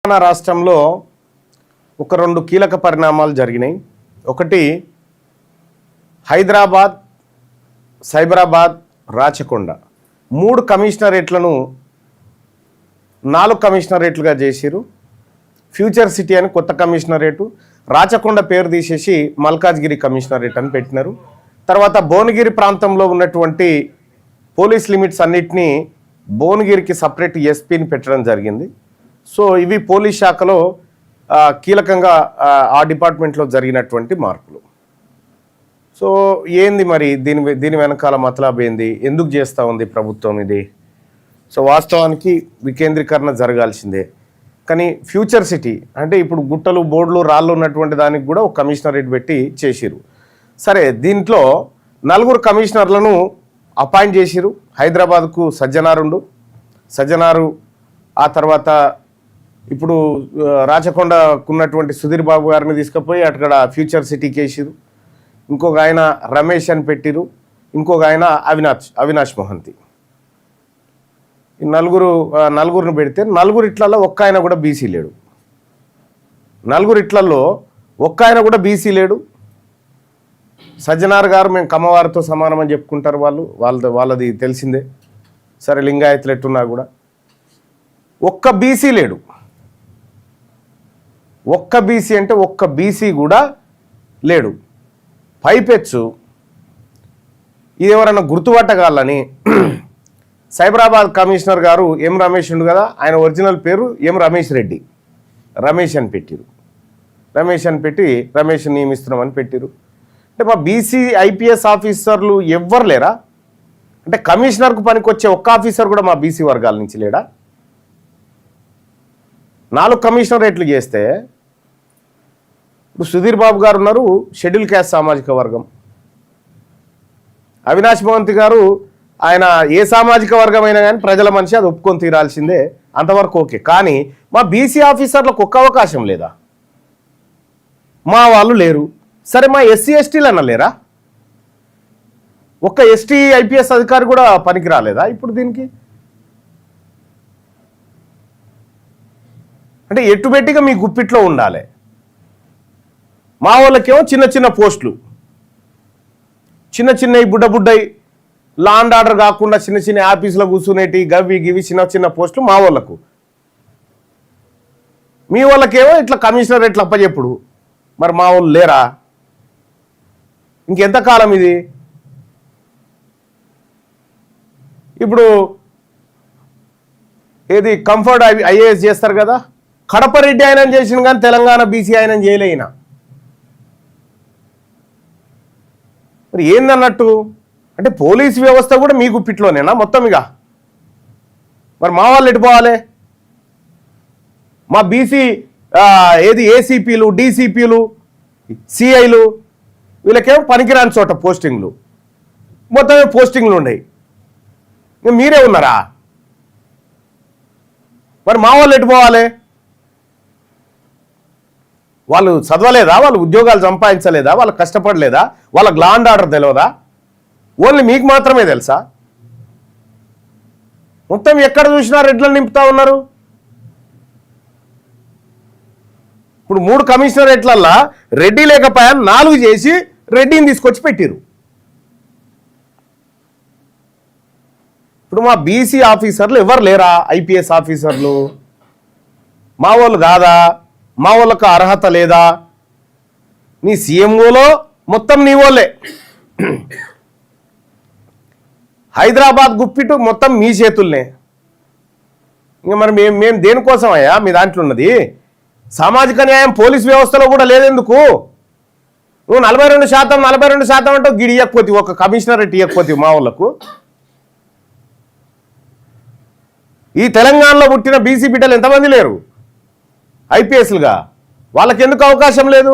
తెలంగాణ రాష్ట్రంలో ఒక రెండు కీలక పరిణామాలు జరిగినాయి. ఒకటి హైదరాబాద్, సైబరాబాద్, రాచకొండ 3 కమిషనరేట్లను 4 కమిషనరేట్లుగా చేసిరు. ఫ్యూచర్ సిటీ అని కొత్త కమిషనరేటు, రాచకొండ పేరు తీసేసి మల్కాజ్గిరి కమిషనరేట్ అని పెట్టినారు. తర్వాత భువనగిరి ప్రాంతంలో ఉన్నటువంటి పోలీస్ లిమిట్స్ అన్నిటినీ భువనగిరికి సపరేట్ ఎస్పీని పెట్టడం జరిగింది. సో ఇవి పోలీస్ శాఖలో కీలకంగా ఆ డిపార్ట్మెంట్లో జరిగినటువంటి మార్పులు. సో ఏంది మరి దీని వెనకాల మతలబ్ ఏంది, ఎందుకు చేస్తూ ఉంది ప్రభుత్వం ఇది? సో వాస్తవానికి వికేంద్రీకరణ జరగాల్సిందే, కానీ ఫ్యూచర్ సిటీ అంటే ఇప్పుడు గుట్టలు, బోర్డులు, రాళ్ళు ఉన్నటువంటి దానికి కూడా ఒక కమిషనరేట్ పెట్టి చేసిరు. సరే, దీంట్లో 4 కమిషనర్లను అపాయింట్ చేసిరు. హైదరాబాద్కు సజ్జనారు, ఆ తర్వాత ఇప్పుడు రాచకొండకు ఉన్నటువంటి సుధీర్ బాబు గారిని తీసుకుపోయి అక్కడ ఫ్యూచర్ సిటీకి వేసిరు. ఇంకొక ఆయన రమేష్ అని పెట్టిరు, ఇంకొక ఆయన అవినాష్ మొహంతి. ఈ నలుగురిని పెడితే 4 ఇట్లలో ఒక్క ఆయన కూడా బీసీ లేడు. 4 ఇట్లలో ఒక్క ఆయన కూడా బీసీ లేడు. సజ్జనార్ గారు మేము కమ్మవారితో సమానం అని చెప్పుకుంటారు, వాళ్ళది తెలిసిందే. సరే, లింగాయతులు ఎట్టున్నా కూడా ఒక్క బీసీ లేడు. ఒక్క బీసీ అంటే ఒక్క బీసీ కూడా లేడు. పైపెచ్చు ఇది ఎవరన్నా గుర్తుపట్టగాలని సైబరాబాద్ కమిషనర్ గారు ఎం రమేష్ ఉండు కదా, ఆయన ఒరిజినల్ పేరు ఎం రమేష్ రెడ్డి. రమేష్ అని పెట్టిరు. రమేష్ నియమిస్తున్నామని పెట్టిరు. అంటే మా బీసీ ఐపీఎస్ ఆఫీసర్లు ఎవ్వరు లేరా? అంటే కమిషనర్కు పనికొచ్చే ఒక్క ఆఫీసర్ కూడా మా బీసీ వర్గాల నుంచి లేడా? 4 కమిషనరేట్లు చేస్తే ఇప్పుడు సుధీర్ బాబు గారు ఉన్నారు, షెడ్యూల్ క్యాస్ట్ సామాజిక వర్గం. అవినాష్ మోహంతి గారు, ఆయన ఏ సామాజిక వర్గం అయినా కానీ ప్రజల మనిషి, అది ఒప్పుకొని తీరాల్సిందే, అంతవరకు ఓకే. కానీ మా బీసీ ఆఫీసర్లకు ఒక్క అవకాశం లేదా? మా వాళ్ళు లేరు. సరే, మా ఎస్సీ ఎస్టీలు అన్న లేరా? ఒక్క ఎస్టీ ఐపీఎస్ అధికారి కూడా పనికి రాలేదా ఇప్పుడు దీనికి? అంటే ఎట్టుబెట్టిగా మీ గుప్పిట్లో ఉండాలి. మా వాళ్ళకేమో చిన్న పోస్టులు, చిన్నవి బుడ్డయి, లా అండ్ ఆర్డర్ కాకుండా చిన్న ఆఫీసులో కూర్చునేటి గివి చిన్న పోస్టులు మా వాళ్ళకు. మీ వాళ్ళకేమో ఇట్లా కమిషనర్ ఎట్లా అప్పచెప్పుడు. మరి మా వాళ్ళు లేరా? ఇంకెంతకాలం ఇది? ఇప్పుడు ఏది కంఫర్ట్ ఐఏఎస్ చేస్తారు కదా, కడప రెడ్డి ఆయన చేసిన కానీ తెలంగాణ బీసీ ఆయన చేయలేనా? మరి ఏందన్నట్టు? అంటే పోలీసు వ్యవస్థ కూడా మీ గుప్పిట్లోనేనా మొత్తం? ఇక మరి మా వాళ్ళు ఎటుపోవాలి? మా బీసీ ఏసీపీలు, డీసీపీలు, సిఐలు వీళ్ళకేమో పనికిరాని చోట పోస్టింగ్లు, మొత్తమే పోస్టింగ్లు ఉన్నాయి. మీరే ఉన్నారా? మరి మా వాళ్ళు ఎటుపోవాలి? వాళ్ళు చదవలేదా? వాళ్ళు ఉద్యోగాలు సంపాదించలేదా? వాళ్ళు కష్టపడలేదా? వాళ్ళకి లా అండ్ ఆర్డర్ తెలియదా? ఓన్లీ మీకు మాత్రమే తెలుసా? మొత్తం ఎక్కడ చూసినా రెడ్లను నింపుతా ఉన్నారు. ఇప్పుడు 3 కమిషనరేట్లల్లా రెడ్డి లేకపోయా 4 చేసి రెడ్డిని తీసుకొచ్చి పెట్టిరు. ఇప్పుడు మా బీసీ ఆఫీసర్లు ఎవరు లేరా? ఐపీఎస్ ఆఫీసర్లు మా వాళ్ళు కాదా? మా వాళ్ళకు అర్హత లేదా? నీ సీఎంఓలో మొత్తం నీ వాళ్ళే. హైదరాబాద్ గుప్పిటు మొత్తం మీ చేతుల్నే. ఇంకా మరి మేము దేనికోసం అయ్యా మీ దాంట్లో ఉన్నది? సామాజిక న్యాయం పోలీస్ వ్యవస్థలో కూడా లేదెందుకు? నువ్వు 42% అంటే గిడి ఇవ్వకపోతే, ఒక కమిషనరేట్ ఇవ్వకపోతే మా వాళ్ళకు. ఈ తెలంగాణలో పుట్టిన బీసీ బిడ్డలు ఎంతమంది లేరు ఐపీఎస్లుగా? వాళ్ళకి ఎందుకు అవకాశం లేదు?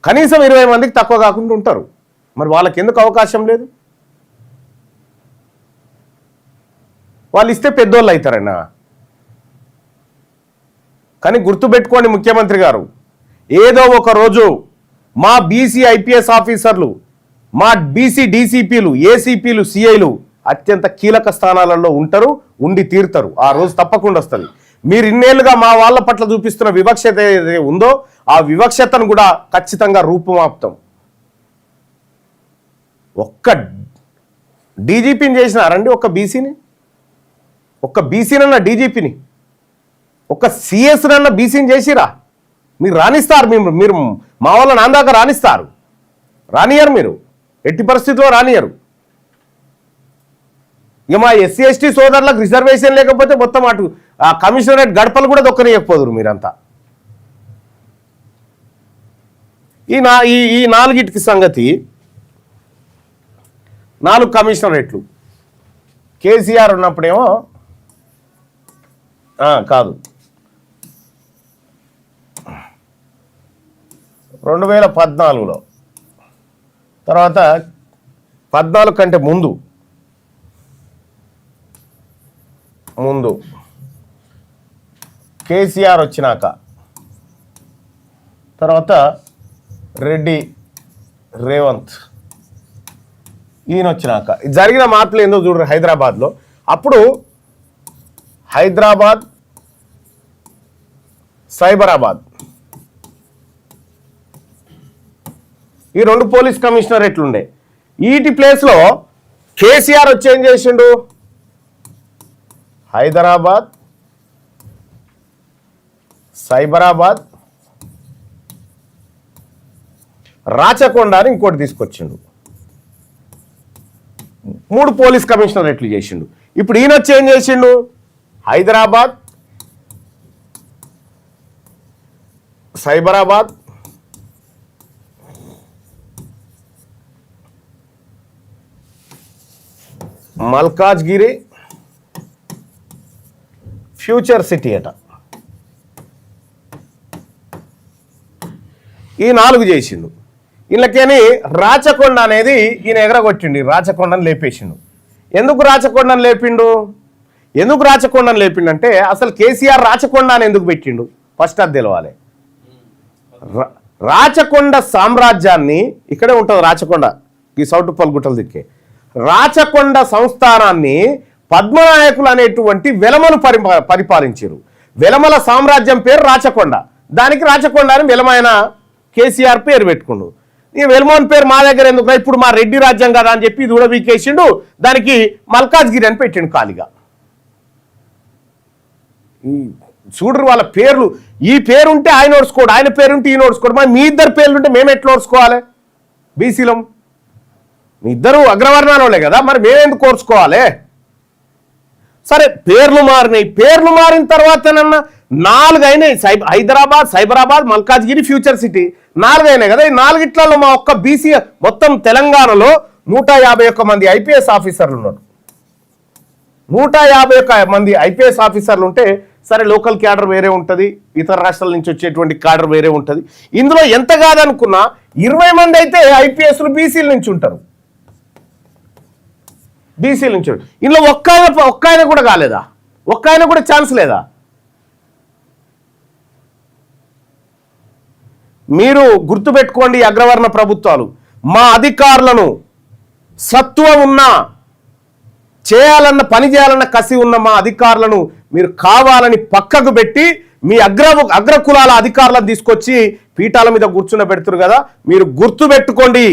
కనీసం 20 మందికి తక్కువ కాకుండా ఉంటారు. మరి వాళ్ళకి ఎందుకు అవకాశం లేదు? వాళ్ళు ఇస్తే పెద్దోళ్ళు అవుతారన్నా. కానీ గుర్తుపెట్టుకోండి ముఖ్యమంత్రి గారు, ఏదో ఒక రోజు మా బీసీ ఐపీఎస్ ఆఫీసర్లు, మా బీసీ డీసీపీలు, ఏసీపీలు, సిఐలు అత్యంత కీలక స్థానాలలో ఉంటారు. ఉండి తీరుతారు. ఆ రోజు తప్పకుండా వస్తుంది. మీరు ఇన్నేళ్లుగా మా వాళ్ళ పట్ల చూపిస్తున్న వివక్షత ఏదైతే ఉందో ఆ వివక్షతను కూడా ఖచ్చితంగా రూపుమాపుతాం. ఒక్క డీజీపీని చేసినారండి, ఒక్క బీసీనన్న డీజీపీని, ఒక్క సిఎస్నన్న బీసీని చేసిరా? మీరు రాణిస్తారు, మీరు మా వాళ్ళ నాందాక రాణిస్తారు? రానియరు, మీరు ఎట్టి పరిస్థితిలో రానియరు. ఇక మా ఎస్సీ ఎస్టీ సోదరులకు రిజర్వేషన్ లేకపోతే మొత్తం అటు ఆ కమిషనరేట్ గడపలు కూడా దొక్కనియకపోదురు మీరంతా. ఈ నాలుగిటికి సంగతి 4 కమిషనరేట్లు కేసీఆర్ ఉన్నప్పుడేమో కాదు 2014లో, తర్వాత 14 కంటే ముందు కేసీఆర్ వచ్చినాక, తర్వాత రెడ్డి రేవంత్ ఈయన వచ్చినాక జరిగిన మార్పులు ఏందో చూడరు. హైదరాబాద్లో అప్పుడు హైదరాబాద్, సైబరాబాద్ ఈ 2 పోలీస్ కమిషనరేట్లుండే. వీటి ప్లేస్లో కేసీఆర్ వచ్చి ఏం చేసిండు? హైదరాబాద్, సైబరాబాద్, రాచకొండ అని ఇంకోటి తీసుకొచ్చిండు. 3 పోలీస్ కమిషనరేట్లు చేసిండు. ఇప్పుడు ఈయన వచ్చి ఏం చేసిండు? హైదరాబాద్, సైబరాబాద్, మల్కాజ్గిరి, ఫ్యూచర్ సిటీ అట. ఈ 4 చేసిండు. వీళ్ళకేని రాచకొండ అనేది ఈయన ఎగరగొట్టిండు. రాచకొండని లేపేసిండు. ఎందుకు రాచకొండని లేపిండంటే అసలు కేసీఆర్ రాచకొండ అని ఎందుకు పెట్టిండు ఫస్ట్ అది తెలవాలి. రాచకొండ సామ్రాజ్యాన్ని ఇక్కడే ఉంటుంది. రాచకొండ ఈ సౌటుపల్లి గుట్టలు దిక్కే రాచకొండ సంస్థానాన్ని పద్మనాయకులు అనేటువంటి వెలమలు పరిపాలించారు. వెలమల సామ్రాజ్యం పేరు రాచకొండ. దానికి రాచకొండ అని వెలమైన కేసీఆర్ పేరు పెట్టుకుండు. ఈ వెలమోన్ పేరు మా దగ్గర ఎందుకు, ఇప్పుడు మా రెడ్డి రాజ్యం కదా అని చెప్పి ఇది కూడా వీకేసిండు. దానికి మల్కాజ్గిరి అని పెట్టిండు ఖాళీగా. చూడరు వాళ్ళ పేర్లు. ఈ పేరుంటే ఆయన ఓడ్చుకోడు, ఆయన పేరుంటే ఈయన ఓడ్చుకోడు. మరి మీ ఇద్దరు పేర్లుంటే మేము ఎట్లా ఓడ్చుకోవాలి? బీసీలం మీ ఇద్దరు అగ్రవర్ణాలే కదా, మరి మేమెందుకు ఓడ్చుకోవాలి? సరే పేర్లు మారినాయి. పేర్లు మారిన తర్వాతనన్నా 4 అయినాయి. హైదరాబాద్, సైబరాబాద్, మల్కాజ్గిరి, ఫ్యూచర్ సిటీ 4 అయినాయి కదా. ఈ 4 మా ఒక్క బీసీ మొత్తం తెలంగాణలో 151 మంది ఐపీఎస్ ఆఫీసర్లు ఉన్నారు. 151 మంది ఐపీఎస్ ఆఫీసర్లు ఉంటే సరే లోకల్ క్యాడర్ వేరే ఉంటుంది, ఇతర రాష్ట్రాల నుంచి వచ్చేటువంటి క్యాడర్ వేరే ఉంటుంది. ఇందులో ఎంత కాదనుకున్నా 20 మంది అయితే ఐపీఎస్లు బీసీల నుంచి ఉంటారు. బీసీల నుంచి ఇందులో ఒక్క ఆయన కూడా కాలేదా? ఒక్క ఆయన కూడా ఛాన్స్ లేదా? మీరు గుర్తుపెట్టుకోండి అగ్రవర్ణ ప్రభుత్వాలు, మా అధికారులను సత్వం ఉన్నా చేయాలన్న పని చేయాలన్న కసి ఉన్న మా అధికారులను మీరు కావాలని పక్కకు పెట్టి మీ అగ్రకులాల అధికారులను తీసుకొచ్చి పీఠాల మీద కూర్చున్న పెడుతున్నారు కదా. మీరు గుర్తుపెట్టుకోండి,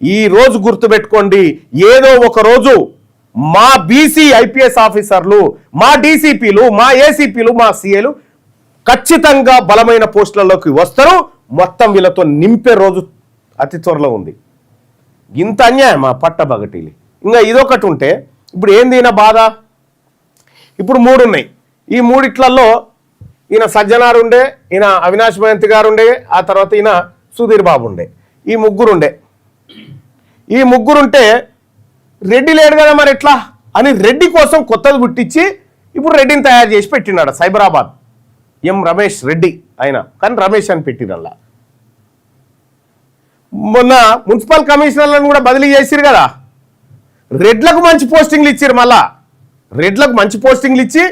ఈ రోజు గుర్తుపెట్టుకోండి, ఏదో ఒక రోజు మా బీసీ ఐపీఎస్ ఆఫీసర్లు, మా డీసీపీలు, మా ఏసీపీలు, మా సీఏలు ఖచ్చితంగా బలమైన పోస్టులలోకి వస్తారు. మొత్తం వీళ్ళతో నింపే రోజు అతి త్వరలో ఉంది. ఇంత అన్యాయం మా పట్టబగటీలు. ఇంకా ఇదొకటి ఉంటే ఇప్పుడు ఏంది ఈయన బాధ? ఇప్పుడు 3 ఉన్నాయి. ఈ 3 ఈయన సజ్జనారు ఉండే, ఈయన అవినాష్ మయంతి గారు ఉండే, ఆ తర్వాత ఈయన సుధీర్ బాబు ఉండే. ఈ 3 ఉండే. ఈ 3 ఉంటే రెడ్డి లేడు కదా మరి ఎట్లా అని రెడ్డి కోసం కొత్తది పుట్టించి ఇప్పుడు రెడ్డిని తయారు చేసి పెట్టినాడు. సైబరాబాద్ ఎం రమేష్ రెడ్డి ఆయన, కానీ రమేష్ అని పెట్టినల్లా. మొన్న మున్సిపల్ కమిషనర్లను కూడా బదిలీ చేసిరు కదా. రెడ్లకు మంచి పోస్టింగ్లు ఇచ్చారు. మళ్ళా రెడ్లకు మంచి పోస్టింగ్లు ఇచ్చి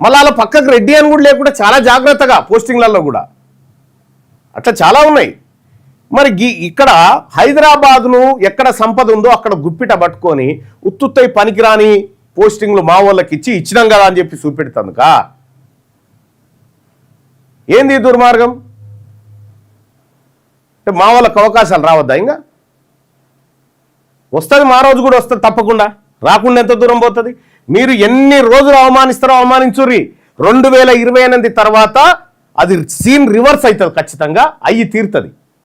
మళ్ళీ అలా పక్కకు రెడ్డి అని కూడా లేకుండా చాలా జాగ్రత్తగా పోస్టింగ్లలో కూడా అట్లా చాలా ఉన్నాయి. మరి ఇక్కడ హైదరాబాద్ను ఎక్కడ సంపద ఉందో అక్కడ గుప్పిట పట్టుకొని ఉత్తుత్తై పనికిరాని పోస్టింగ్లు మా వాళ్ళకి ఇచ్చినాం కదా అని చెప్పి చూపెడుతుందిక ఏంది దుర్మార్గం? అంటే మా వాళ్ళకి అవకాశాలు రావద్దా? ఇంకా వస్తుంది, మా రోజు కూడా వస్తుంది తప్పకుండా. రాకుండా ఎంత దూరం పోతుంది? మీరు ఎన్ని రోజులు అవమానిస్తారో అవమానించుర్రి. 2028 తర్వాత అది సీన్ రివర్స్ అవుతుంది, ఖచ్చితంగా అయ్యి తీరుతుంది.